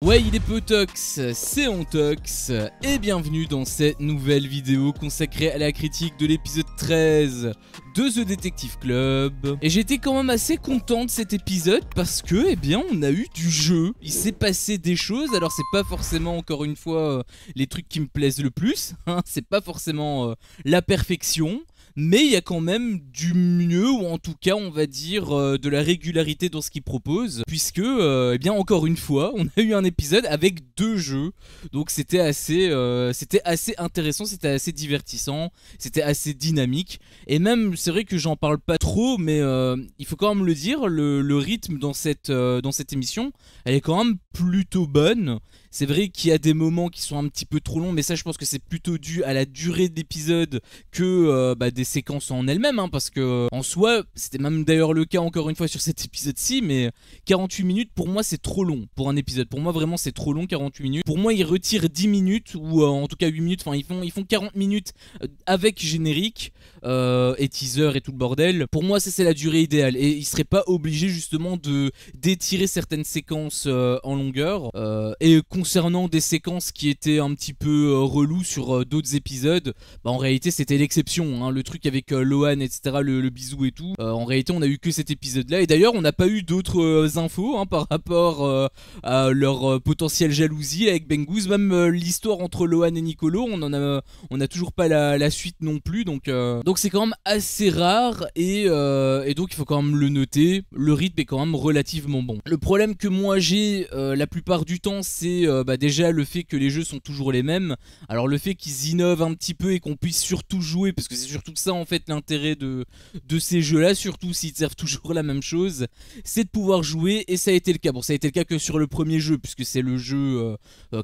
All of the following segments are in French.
Ouais, il est Potox, c'est Ontox, et bienvenue dans cette nouvelle vidéo consacrée à la critique de l'épisode 13 de The Detective Club. Et j'étais quand même assez content de cet épisode parce que, eh bien, on a eu du jeu. Il s'est passé des choses, alors c'est pas forcément, encore une fois, les trucs qui me plaisent le plus, hein, c'est pas forcément la perfection. Mais il y a quand même du mieux, ou en tout cas on va dire de la régularité dans ce qu'il propose, puisque, eh bien encore une fois, on a eu un épisode avec 2 jeux, donc c'était assez intéressant, c'était assez divertissant, c'était assez dynamique, et même c'est vrai que j'en parle pas trop, mais il faut quand même le dire, le rythme dans cette émission, elle est quand même plutôt bonne. C'est vrai qu'il y a des moments qui sont un petit peu trop longs, mais ça je pense que c'est plutôt dû à la durée de l'épisode que des séquences en elles-mêmes, hein, parce que en soi, c'était même d'ailleurs le cas encore une fois sur cet épisode-ci, mais 48 minutes pour moi c'est trop long pour un épisode. Pour moi vraiment c'est trop long 48 minutes. Pour moi ils retirent 10 minutes, ou en tout cas 8 minutes, enfin ils font 40 minutes avec générique et teaser et tout le bordel. Pour moi ça c'est la durée idéale, et ils seraient pas obligés justement d'étirer certaines séquences en longueur, et concernant des séquences qui étaient un petit peu reloues sur d'autres épisodes, en réalité c'était l'exception, hein, le truc avec Lohan etc, le bisou et tout, en réalité on a eu que cet épisode là, et d'ailleurs on n'a pas eu d'autres infos, hein, par rapport à leur potentielle jalousie avec Bengouz, même l'histoire entre Lohan et Nicolo, on a toujours pas la suite non plus, donc c'est quand même assez rare, et donc il faut quand même le noter, le rythme est quand même relativement bon. Le problème que moi j'ai la plupart du temps, c'est déjà le fait que les jeux sont toujours les mêmes. Alors le fait qu'ils innovent un petit peu et qu'on puisse surtout jouer, parce que c'est surtout ça en fait l'intérêt de ces jeux là, surtout s'ils servent toujours la même chose, c'est de pouvoir jouer, et ça a été le cas. Bon, ça a été le cas que sur le premier jeu, puisque c'est le jeu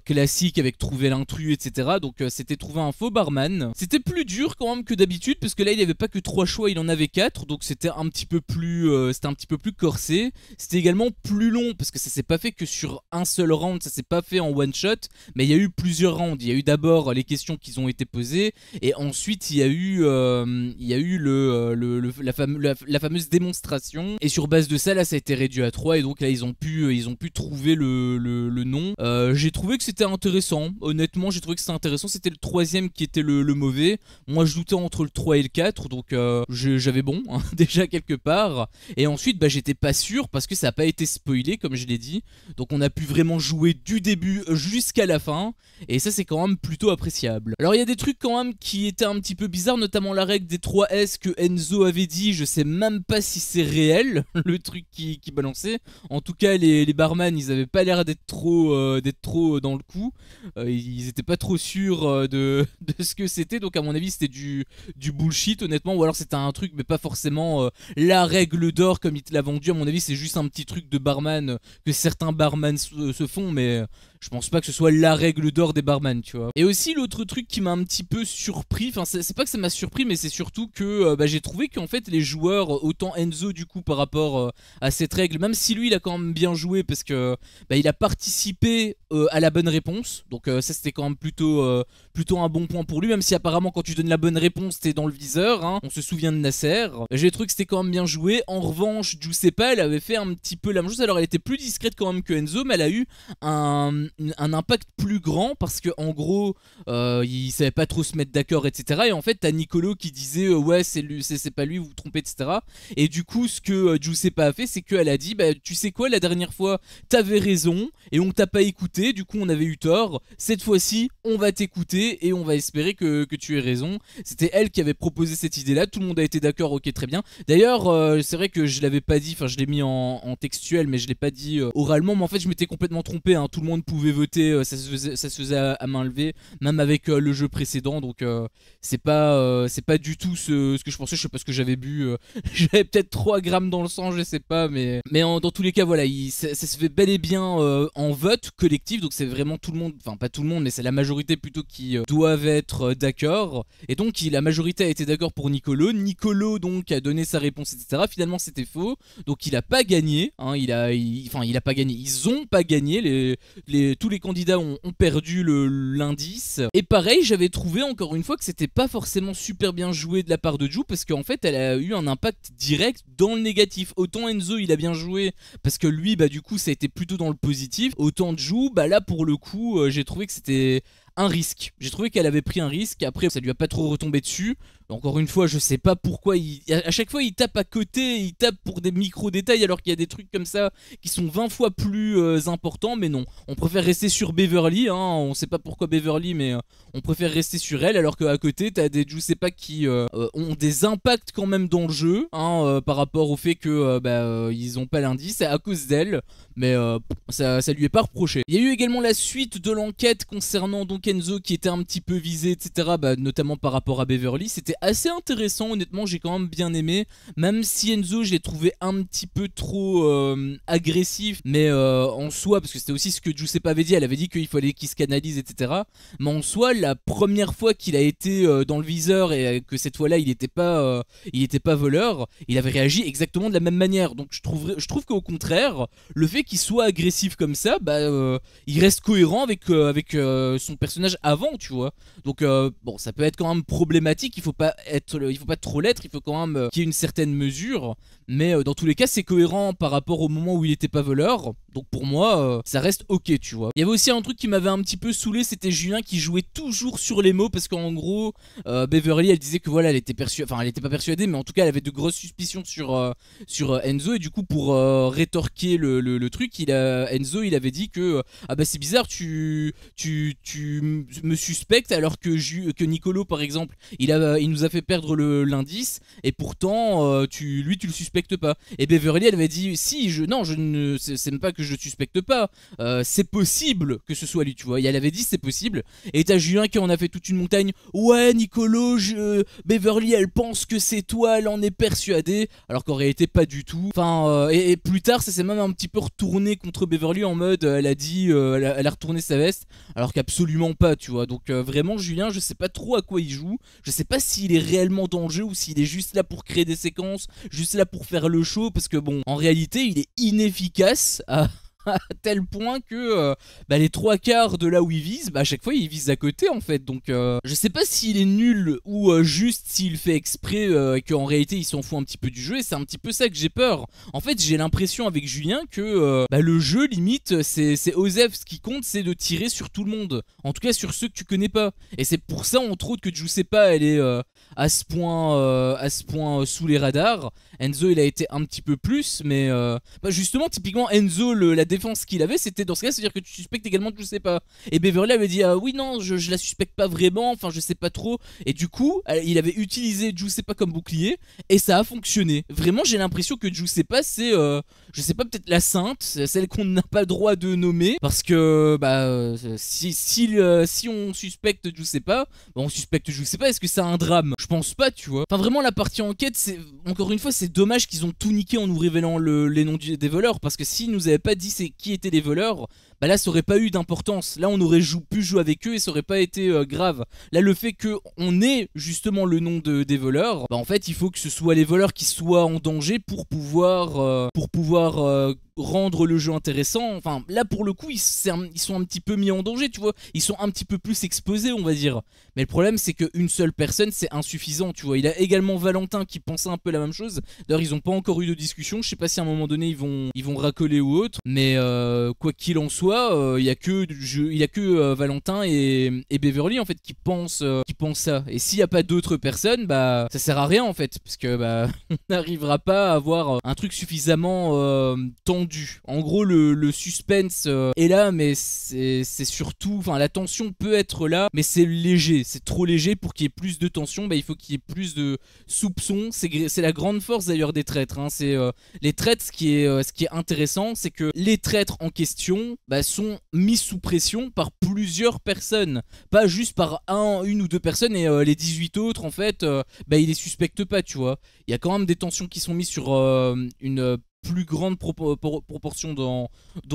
classique avec trouver l'intrus etc, donc c'était trouver un faux barman. C'était plus dur quand même que d'habitude, parce que là il n'y avait pas que 3 choix, il en avait 4, donc c'était un petit peu plus corsé. C'était également plus long, parce que ça s'est pas fait que sur un seul round, ça s'est pas fait en one shot, mais il y a eu plusieurs rounds. Il y a eu d'abord les questions qui ont été posées, et ensuite il y a eu la fameuse démonstration, et sur base de ça là ça a été réduit à 3, et donc là ils ont pu trouver le nom. J'ai trouvé que c'était intéressant, honnêtement j'ai trouvé que c'était intéressant. C'était le 3ème qui était le mauvais. Moi je doutais entre le 3 et le 4, donc j'avais bon, hein, déjà quelque part, et ensuite j'étais pas sûr parce que ça a pas été spoilé comme je l'ai dit, donc on a pu vraiment jouer du début jusqu'à la fin, et ça c'est quand même plutôt appréciable. Alors il y a des trucs quand même qui étaient un petit peu bizarres, notamment la règle des 3S que Enzo avait dit. Je sais même pas si c'est réel le truc qui balançait. En tout cas les barman ils avaient pas l'air d'être trop dans le coup, ils étaient pas trop sûrs de ce que c'était, donc à mon avis c'était du bullshit honnêtement, ou alors c'était un truc mais pas forcément la règle d'or comme il te l'a vendu. À mon avis c'est juste un petit truc de barman que certains barman se font, mais je pense pas que ce soit la règle d'or des barman, tu vois. Et aussi l'autre truc qui m'a un petit peu surpris, enfin c'est pas que ça m'a surpris, mais c'est surtout que j'ai trouvé qu'en fait les joueurs, autant Enzo du coup par rapport à cette règle, même si lui il a quand même bien joué parce que il a participé à la bonne réponse, donc ça c'était quand même plutôt un bon point pour lui, même si apparemment quand tu donnes la bonne réponse t'es dans le viseur, hein. On se souvient de Nasser. J'ai trouvé que c'était quand même bien joué. En revanche Giuseppa elle avait fait un petit peu la même chose, alors elle était plus discrète quand même que Enzo, mais elle a eu un impact plus grand, parce que en gros il savait pas trop se mettre d'accord etc, et en fait t'as Nicolo qui disait ouais c'est pas lui, vous vous trompez etc, et du coup ce que Giuseppa a fait c'est qu'elle a dit tu sais quoi, la dernière fois t'avais raison et on t'a pas écouté, du coup on avait eu tort, cette fois-ci on va t'écouter et on va espérer que tu aies raison. C'était elle qui avait proposé cette idée là, tout le monde a été d'accord, ok très bien. D'ailleurs c'est vrai que je l'avais pas dit, enfin je l'ai mis en textuel mais je l'ai pas dit oralement, mais en fait je m'étais complètement trompé, hein. Tout le monde pouvait voter, ça se faisait à main levée, même avec le jeu précédent, donc c'est pas du tout ce que je pensais. Je sais pas ce que j'avais bu, j'avais peut-être 3 grammes dans le sang, je sais pas, mais dans tous les cas voilà, ça se fait bel et bien en vote collectif, donc c'est vraiment tout le monde, enfin pas tout le monde mais c'est la majorité plutôt qui doivent être d'accord, et donc la majorité a été était d'accord pour Nicolo. Nicolo donc a donné sa réponse, etc. Finalement c'était faux, donc il a pas gagné, hein, il a pas gagné, ils ont pas gagné, tous les candidats ont perdu l'indice. Et pareil, j'avais trouvé encore une fois que c'était pas forcément super bien joué de la part de Ju, parce qu'en fait elle a eu un impact direct dans le négatif. Autant Enzo il a bien joué, parce que lui bah du coup ça a été plutôt dans le positif, autant Ju, bah là pour le coup j'ai trouvé que c'était un risque. J'ai trouvé qu'elle avait pris un risque, après ça lui a pas trop retombé dessus. Encore une fois, je sais pas pourquoi à chaque fois il tape à côté, il tape pour des micro-détails alors qu'il y a des trucs comme ça qui sont 20 fois plus importants, mais non. On préfère rester sur Beverly, hein, on sait pas pourquoi Beverly, mais on préfère rester sur elle, alors qu'à côté t'as des je sais pas qui ont des impacts quand même dans le jeu, hein, par rapport au fait que ils ont pas l'indice, c'est à cause d'elle, mais ça lui est pas reproché. Il y a eu également la suite de l'enquête concernant donc Enzo qui était un petit peu visé, etc., notamment par rapport à Beverly. C'était assez intéressant, honnêtement, j'ai quand même bien aimé, même si Enzo je l'ai trouvé un petit peu trop agressif, mais en soi, parce que c'était aussi ce que Giuseppe avait dit, elle avait dit qu'il fallait qu'il se canalise, etc., mais en soi la première fois qu'il a été dans le viseur et que cette fois là il était pas voleur, il avait réagi exactement de la même manière. Donc je trouve qu'au contraire le fait qu'il soit agressif comme ça, il reste cohérent avec son personnage avant, tu vois. Donc bon, ça peut être quand même problématique, il faut pas trop l'être, il faut quand même qu'il y ait une certaine mesure, mais dans tous les cas c'est cohérent par rapport au moment où il était pas voleur. Donc pour moi ça reste ok, tu vois. Il y avait aussi un truc qui m'avait un petit peu saoulé, c'était Julien qui jouait toujours sur les mots, parce qu'en gros Beverly elle disait que voilà, elle était pas persuadée, mais en tout cas elle avait de grosses suspicions sur Enzo, et du coup pour rétorquer le truc, Enzo il avait dit que ah bah c'est bizarre, tu me suspectes alors que Nicolo par exemple il nous a fait perdre l'indice, et pourtant tu le suspectes pas. Et Beverly elle avait dit si, c'est même pas que je suspecte pas, c'est possible que ce soit lui, tu vois. Et elle avait dit c'est possible, et t'as Julien qui en a fait toute une montagne. Ouais Nicolo, Beverly elle pense que c'est toi, elle en est persuadée, alors qu'en réalité pas du tout. Enfin et plus tard ça s'est même un petit peu retourné contre Beverly en mode elle a dit elle a retourné sa veste, alors qu'absolument pas, tu vois. Donc vraiment Julien je sais pas trop à quoi il joue, je sais pas s'il est réellement dans le jeu ou s'il est juste là pour créer des séquences, juste là pour faire le show, parce que bon en réalité il est inefficace à tel point que les 3/4 de là où il vise, à chaque fois il vise à côté en fait. Donc je sais pas s'il est nul ou juste s'il fait exprès et qu'en réalité il s'en fout un petit peu du jeu, et c'est un petit peu ça que j'ai peur. En fait j'ai l'impression avec Julien que le jeu limite c'est Osef, ce qui compte c'est de tirer sur tout le monde, en tout cas sur ceux que tu connais pas, et c'est pour ça entre autres que Giuseppa elle est à ce point sous les radars. Enzo il a été un petit peu plus, mais justement typiquement Enzo la défense qu'il avait c'était dans ce cas, c'est à dire que tu suspectes également que je sais pas, et Beverly avait dit ah oui non je la suspecte pas vraiment, enfin je sais pas trop, et du coup il avait utilisé Giuseppa comme bouclier et ça a fonctionné. Vraiment j'ai l'impression que Giuseppa c'est je sais pas, peut-être la sainte, celle qu'on n'a pas le droit de nommer, parce que si on suspecte Giuseppa, on suspecte Giuseppa, est-ce que c'est un drame? Je pense pas, tu vois. Enfin vraiment la partie enquête, c'est encore une fois c'est dommage qu'ils ont tout niqué en nous révélant les noms des voleurs, parce que s'ils nous avaient pas dit qui étaient les voleurs, là ça aurait pas eu d'importance, là on aurait pu jouer avec eux et ça aurait pas été grave. Là le fait qu'on ait justement le nom des voleurs, en fait il faut que ce soit les voleurs qui soient en danger pour pouvoir rendre le jeu intéressant. Enfin là pour le coup ils sont un petit peu mis en danger, tu vois, ils sont un petit peu plus exposés on va dire, mais le problème c'est qu'une seule personne c'est insuffisant, tu vois. Il y a également Valentin qui pensait un peu la même chose, d'ailleurs ils ont pas encore eu de discussion, je sais pas si à un moment donné ils vont racoler ou autre, mais quoi qu'il en soit il y a que Valentin et Beverly en fait qui pensent ça, et s'il y a pas d'autres personnes ça sert à rien en fait, parce que on n'arrivera pas à avoir un truc suffisamment tendu. En gros le suspense est là, mais c'est surtout, enfin la tension peut être là mais c'est léger, c'est trop léger pour qu'il y ait plus de tension. Il faut qu'il y ait plus de soupçons, c'est la grande force d'ailleurs des traîtres, hein. C'est les traîtres, ce qui est intéressant c'est que les traîtres en question sont mis sous pression par plusieurs personnes, pas juste par une ou deux personnes, et les 18 autres en fait ils les suspectent pas, tu vois. Il y a quand même des tensions qui sont mises sur une plus grande proportion dans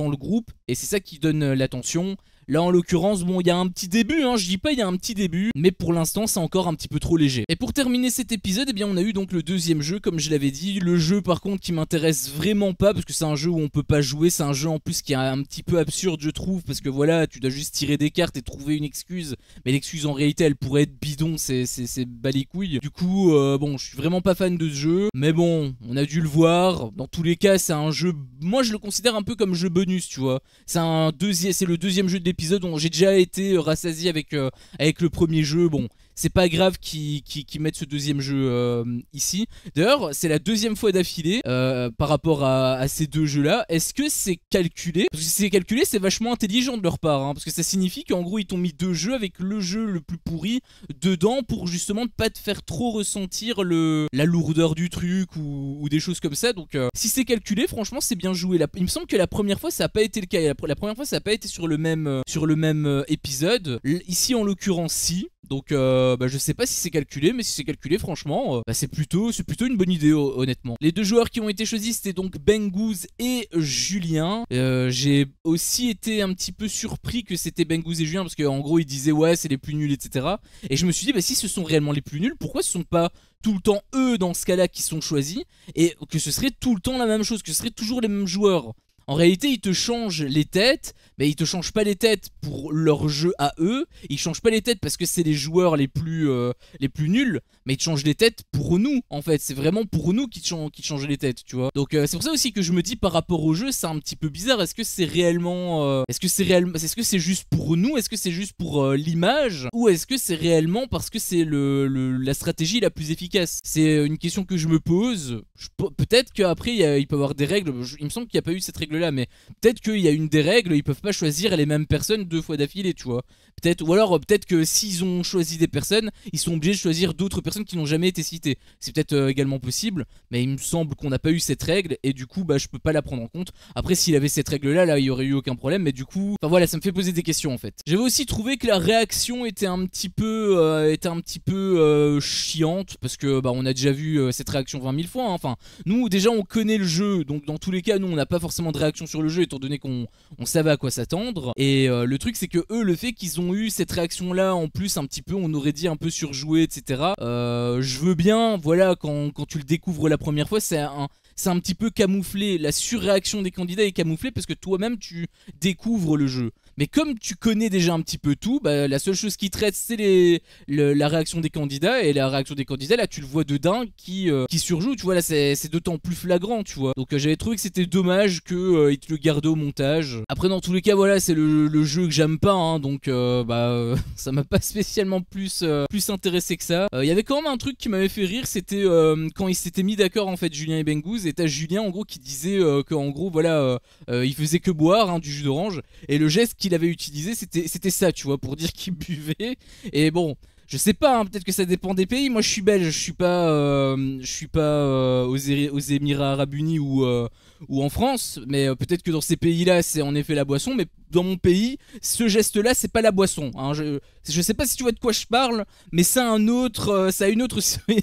le groupe, et c'est ça qui donne l'attention. Là en l'occurrence, bon, il y a un petit début, hein, je dis pas il y a un petit début, mais pour l'instant c'est encore un petit peu trop léger. Et pour terminer cet épisode, eh bien on a eu donc le deuxième jeu, comme je l'avais dit. Le jeu par contre qui m'intéresse vraiment pas, parce que c'est un jeu où on peut pas jouer, c'est un jeu en plus qui est un petit peu absurde je trouve, parce que voilà, tu dois juste tirer des cartes et trouver une excuse, mais l'excuse en réalité elle pourrait être bidon, c'est bas les couilles. Du coup, bon, je suis vraiment pas fan de ce jeu, mais bon, on a dû le voir. Dans tous les cas, c'est un jeu, moi je le considère un peu comme jeu bonus, tu vois. C'est le deuxième jeu de l'épisode dont j'ai déjà été rassasié avec le premier jeu. Bon, c'est pas grave qu'ils mettent ce deuxième jeu ici. D'ailleurs, c'est la deuxième fois d'affilée par rapport à ces deux jeux-là. Est-ce que c'est calculé? Parce que si c'est calculé, c'est vachement intelligent de leur part, hein, parce que ça signifie qu'en gros, ils t'ont mis deux jeux avec le jeu le plus pourri dedans pour justement ne pas te faire trop ressentir la lourdeur du truc ou des choses comme ça. Donc, si c'est calculé, franchement, c'est bien joué. Il me semble que la première fois, ça n'a pas été le cas. La première fois, ça n'a pas été sur le même épisode. Ici, en l'occurrence, si. Donc je sais pas si c'est calculé, mais si c'est calculé franchement c'est plutôt une bonne idée honnêtement. Les deux joueurs qui ont été choisis c'était donc Bengouz et Julien. J'ai aussi été un petit peu surpris que c'était Bengouz et Julien parce qu'en gros ils disaient ouais c'est les plus nuls etc. Et je me suis dit bah si ce sont réellement les plus nuls, pourquoi ce sont pas tout le temps eux dans ce cas là qui sont choisis et que ce serait tout le temps la même chose, que ce serait toujours les mêmes joueurs. En réalité, ils te changent les têtes, mais ils te changent pas les têtes pour leur jeu à eux. Ils changent pas les têtes parce que c'est les joueurs les plus nuls, mais ils te changent les têtes pour nous, en fait. C'est vraiment pour nous qu'ils changent les têtes, tu vois. Donc c'est pour ça aussi que je me dis par rapport au jeu, c'est un petit peu bizarre. Est-ce que c'est réellement, est-ce que c'est juste pour nous? Est-ce que c'est juste pour l'image? Ou est-ce que c'est réellement parce que c'est la stratégie la plus efficace? C'est une question que je me pose. Peut-être qu'après il peut y avoir des règles. Il me semble qu'il n'y a pas eu cette règle là, mais peut-être qu'il y a une des règles, ils peuvent pas choisir les mêmes personnes deux fois d'affilée, tu vois. Peut-être, ou alors peut-être que s'ils ont choisi des personnes, ils sont obligés de choisir d'autres personnes qui n'ont jamais été citées. C'est peut-être également possible, mais il me semble qu'on n'a pas eu cette règle et du coup bah je peux pas la prendre en compte. Après s'il avait cette règle là il y aurait eu aucun problème, mais du coup, enfin voilà, ça me fait poser des questions en fait. J'avais aussi trouvé que la réaction était un petit peu chiante parce que bah on a déjà vu cette réaction 20 000 fois, hein. Enfin, nous déjà on connaît le jeu, donc dans tous les cas nous on n'a pas forcément de réaction sur le jeu étant donné qu'on savait à quoi s'attendre. Et le truc c'est que eux, le fait qu'ils ont eu cette réaction là en plus un petit peu, on aurait dit un peu surjoué etc. Je veux bien, voilà, quand tu le découvres la première fois, c'est un petit peu camouflé. La surréaction des candidats est camouflée parce que toi-même tu découvres le jeu. Mais comme tu connais déjà un petit peu tout, bah, la seule chose qui traite c'est la réaction des candidats. Et la réaction des candidats là tu le vois de dingue qui surjoue, tu vois, là c'est d'autant plus flagrant, tu vois. Donc j'avais trouvé que c'était dommage qu'ils te le gardent au montage. Après dans tous les cas voilà, c'est le jeu que j'aime pas, hein, donc ça m'a pas spécialement plus intéressé que ça. Il y avait quand même un truc qui m'avait fait rire, c'était quand ils s'étaient mis d'accord en fait, Julien et Bengouz. Et t'as Julien en gros qui disait que en gros voilà il faisait que boire, hein, du jus d'orange, et le geste qu'il avait utilisé c'était ça, tu vois, pour dire qu'il buvait. Et bon, je sais pas, hein, peut-être que ça dépend des pays. Moi je suis belge, je suis pas aux Émirats Arabes Unis ou en France, mais peut-être que dans ces pays-là c'est en effet la boisson. Mais dans mon pays, ce geste-là c'est pas la boisson, hein. Je sais pas si tu vois de quoi je parle, mais ça a une autre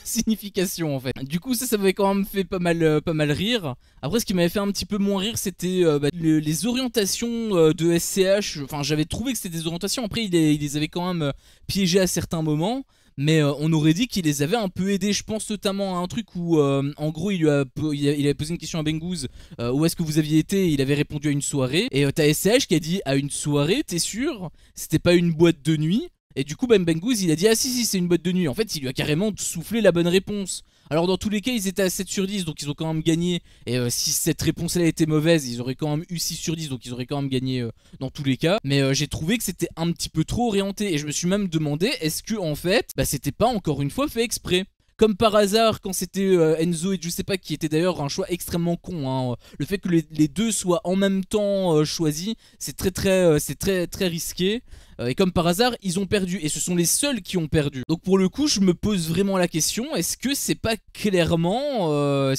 signification en fait. Du coup ça m'avait quand même fait pas mal rire. Après ce qui m'avait fait un petit peu moins rire c'était les orientations de SCH. Enfin j'avais trouvé que c'était des orientations, après il les avait quand même piégés à certains moments. Mais on aurait dit qu'il les avait un peu aidés. Je pense notamment à un truc où en gros il avait posé une question à Bengouz, où est-ce que vous aviez été, il avait répondu à une soirée. Et t'as SCH qui a dit à une soirée, t'es sûr? C'était pas une boîte de nuit? Et du coup Bengouz il a dit ah si c'est une boîte de nuit. En fait il lui a carrément soufflé la bonne réponse. Alors dans tous les cas ils étaient à 7 sur 10, donc ils ont quand même gagné. Et si cette réponse là était mauvaise, ils auraient quand même eu 6 sur 10, donc ils auraient quand même gagné dans tous les cas. Mais j'ai trouvé que c'était un petit peu trop orienté. Et je me suis même demandé, est-ce que en fait c'était pas encore une fois fait exprès? Comme par hasard quand c'était Enzo et je sais pas, qui était d'ailleurs un choix extrêmement con, hein. Le fait que les deux soient en même temps choisis, c'est très risqué. et comme par hasard ils ont perdu, et ce sont les seuls qui ont perdu. Donc pour le coup je me pose vraiment la question, est-ce que c'est pas clairement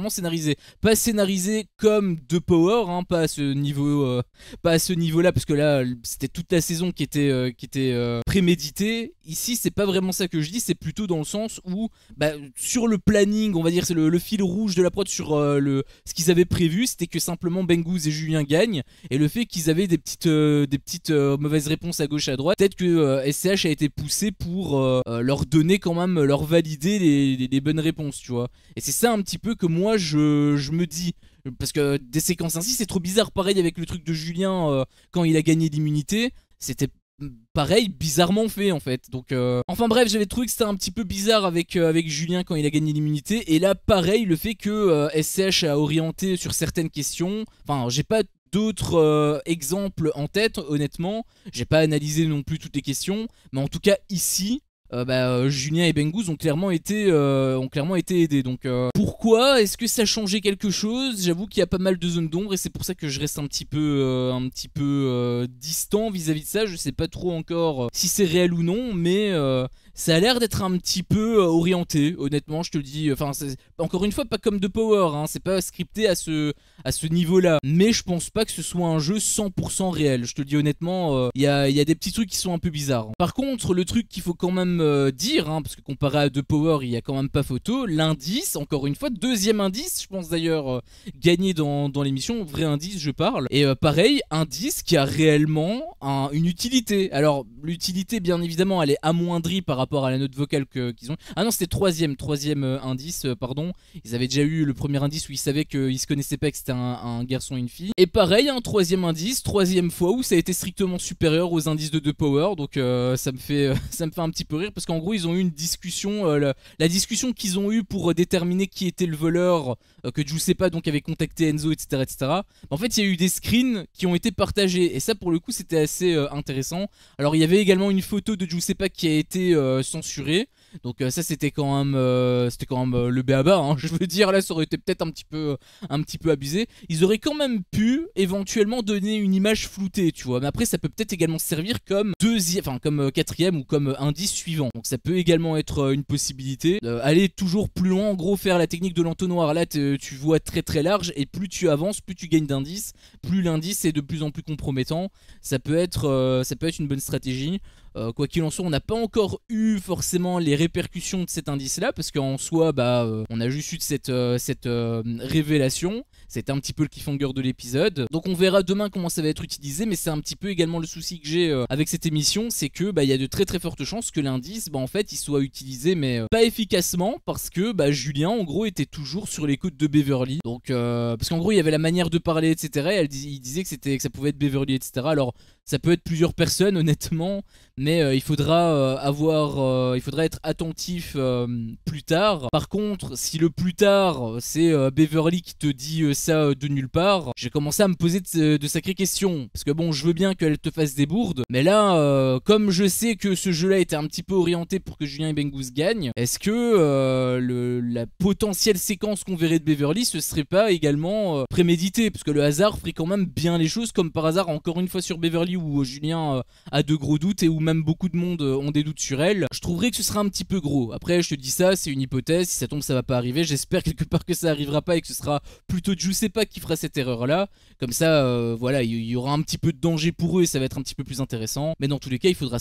scénarisé? Pas scénarisé comme The Power, hein, pas à ce niveau, pas à ce niveau-là, parce que là c'était toute la saison qui était préméditée. Ici c'est pas vraiment ça que je dis, c'est plutôt dans le sens où sur le planning, on va dire, c'est le fil rouge de la prod sur ce qu'ils avaient prévu, c'était que simplement Bengouz et Julien gagnent, et le fait qu'ils avaient des petites mauvaises réponses à gauche à droite, peut-être que SCH a été poussé pour leur donner quand même, leur valider les bonnes réponses, tu vois. Et c'est ça un petit peu que moi je me dis, parce que des séquences ainsi c'est trop bizarre. Pareil avec le truc de Julien quand il a gagné l'immunité, c'était pareil, bizarrement fait en fait. Donc enfin bref, j'avais trouvé que c'était un petit peu bizarre avec Julien quand il a gagné l'immunité. Et là pareil, le fait que SCH a orienté sur certaines questions. Enfin j'ai pas d'autres exemples en tête, honnêtement. J'ai pas analysé non plus toutes les questions, mais en tout cas ici Julien et Bengouz ont clairement été aidés. Donc pourquoi est-ce que ça a changé quelque chose? J'avoue qu'il y a pas mal de zones d'ombre, et c'est pour ça que je reste un petit peu distant vis-à-vis de ça. Je sais pas trop encore si c'est réel ou non, mais ça a l'air d'être un petit peu orienté, honnêtement, je te le dis. Enfin, encore une fois, pas comme The Power, hein, c'est pas scripté à ce niveau-là. Mais je pense pas que ce soit un jeu 100% réel. Je te le dis honnêtement, il y a des petits trucs qui sont un peu bizarres. Par contre, le truc qu'il faut quand même dire, hein, parce que comparé à The Power, il y a quand même pas photo. L'indice, encore une fois, deuxième indice, je pense d'ailleurs gagné dans l'émission, vrai indice, je parle. Et pareil, indice qui a réellement une utilité. Alors, l'utilité, bien évidemment, elle est amoindrie par rapport à la note vocale qu'ils ont. Ah non, c'était troisième indice, pardon. Ils avaient déjà eu le premier indice où ils savaient qu'ils se connaissaient pas, que c'était un garçon et une fille. Et pareil, un troisième indice, troisième fois où ça a été strictement supérieur aux indices de The Power. Donc ça me fait un petit peu rire, parce qu'en gros ils ont eu une discussion, la discussion qu'ils ont eu pour déterminer qui était le voleur, que Giuseppa donc avait contacté Enzo, etc., etc. En fait il y a eu des screens qui ont été partagés, et ça pour le coup c'était assez intéressant. Alors il y avait également une photo de Giuseppa qui a été censurée. Donc ça c'était quand même le b.a.-ba, hein. Je veux dire, là ça aurait été peut-être un petit peu abusé. Ils auraient quand même pu éventuellement donner une image floutée, tu vois. Mais après ça peut peut-être également servir comme quatrième ou comme indice suivant. Donc ça peut également être une possibilité. Aller toujours plus loin, en gros faire la technique de l'entonnoir. Là tu vois très très large, et plus tu avances, plus tu gagnes d'indices, plus l'indice est de plus en plus compromettant. Ça peut être une bonne stratégie. Quoi qu'il en soit, on n'a pas encore eu forcément les répercussions de cet indice là, parce qu'en soi on a juste eu cette révélation. C'était un petit peu le cliffhanger de l'épisode. Donc on verra demain comment ça va être utilisé, mais c'est un petit peu également le souci que j'ai avec cette émission, c'est que il y a de très très fortes chances que l'indice en fait il soit utilisé, mais pas efficacement, parce que Julien en gros était toujours sur les côtes de Beverly. Donc parce qu'en gros il y avait la manière de parler, etc. Il disait que ça pouvait être Beverly, etc. Alors ça peut être plusieurs personnes honnêtement, mais il faudra être attentif plus tard. Par contre, si le plus tard c'est Beverly qui te dit ça de nulle part, j'ai commencé à me poser de sacrées questions. Parce que bon, je veux bien qu'elle te fasse des bourdes, mais là, comme je sais que ce jeu-là était un petit peu orienté pour que Julien et Bengouz gagnent, est-ce que la potentielle séquence qu'on verrait de Beverly, ce serait pas également prémédité? Parce que le hasard ferait quand même bien les choses, comme par hasard, encore une fois sur Beverly, où Julien a de gros doutes, et où même beaucoup de monde ont des doutes sur elle. Je trouverais que ce sera un petit peu gros. Après, je te dis ça, c'est une hypothèse. Si ça tombe, ça va pas arriver. J'espère quelque part que ça arrivera pas, et que ce sera plutôt Giuseppa qui fera cette erreur-là. Comme ça, voilà, il y aura un petit peu de danger pour eux, et ça va être un petit peu plus intéressant. Mais dans tous les cas, il faudra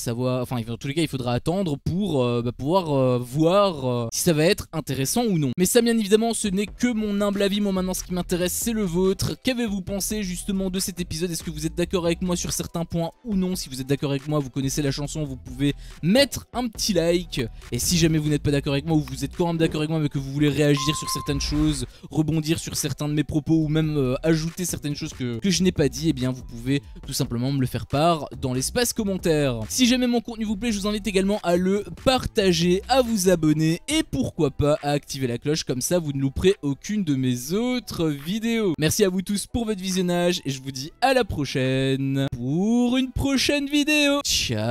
attendre pour pouvoir voir si ça va être intéressant ou non. Mais ça, bien évidemment, ce n'est que mon humble avis. Moi, maintenant, ce qui m'intéresse, c'est le vôtre. Qu'avez-vous pensé justement de cet épisode? Est-ce que vous êtes d'accord avec moi sur certains points ou non? Si vous êtes d'accord avec moi, vous connaissez la chanson, vous pouvez mettre un petit like. Et si jamais vous n'êtes pas d'accord avec moi, ou vous êtes quand même d'accord avec moi mais que vous voulez réagir sur certaines choses, rebondir sur certains de mes propos, ou même ajouter certaines choses que je n'ai pas dit, eh bien vous pouvez tout simplement me le faire part dans l'espace commentaire. Si jamais mon contenu vous plaît, je vous invite également à le partager, à vous abonner, et pourquoi pas à activer la cloche, comme ça vous ne louperez aucune de mes autres vidéos. Merci à vous tous pour votre visionnage, et je vous dis à la prochaine pour une prochaine vidéo. Ciao.